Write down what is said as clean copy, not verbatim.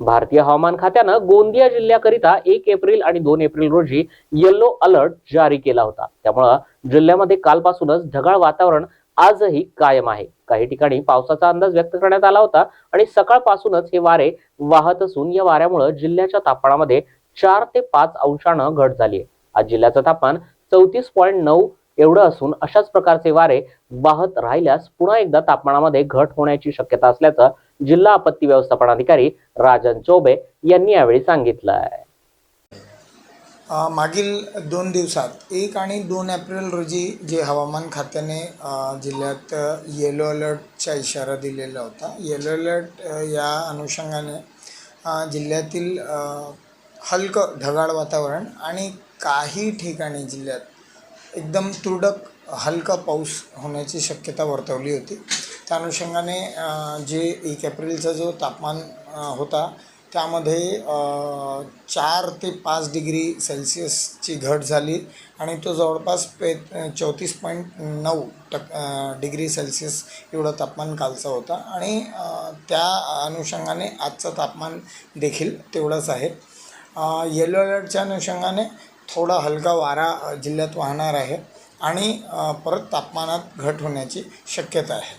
भारतीय हवामान खात्यानं गोंदिया जिल्ह्याकरिता 1 एप्रिल आणि 2 एप्रिल रोजी येलो अलर्ट जारी केला होता। त्यामुळे जिल्ह्यामध्ये कालपासूनच ढगाळ वातावरण आजही कायम आहे। काही ठिकाणी पावसाचा अंदाज व्यक्त करण्यात आला होता आणि सकाळपासूनच हे वारे वाहत असून या वाऱ्यामुळे जिल्ह्याच्या तापमानामध्ये 4 ते 5 अंशांनं घट झाली आहे। आज जिल्ह्याचं तापमान 34.9 एवढं असून अशाच प्रकारचे वारे वाहत राहिल्यास पुन्हा एकदा तापमानामध्ये घट होण्याची शक्यता असल्याचं जिल्हा आपत्ती व्यवस्थापन अधिकारी राजन चौबे यांनी यावेळी सांगितलं आहे। मागील 2 दिवसात 1 आणि 2 एप्रिल रोजी जे हवामान खात्याने जिल्ह्यात येलो अलर्टचा इशारा दिलेला होता। येलो अलर्ट या अनुषंगाने जिल्ह्यातील हलकं ढगाळ वातावरण आणि काही ठिकाणी जिल्ह्यात एकदम तुरळक हलका पाऊस होण्याची शक्यता वर्तवली होती। त्या अनुषंगाने जे 1 एप्रिलचा जो तापमान होता त्यामध्ये 4 ते 5 डिग्री सेल्सिअसची घट झाली आणि तो जवळपास 34.9 डिग्री सेल्सिअस एवढं तापमान कालचा होता आणि त्या अनुषंगाने आजचं तापमान देखील तेवढंच आहे। येलो अलर्टच्या अनुषंगाने थोडा हलका वारा जिल्ह्यात वाहणार आहे आणि परत तापमानात घट होण्याची शक्यता आहे।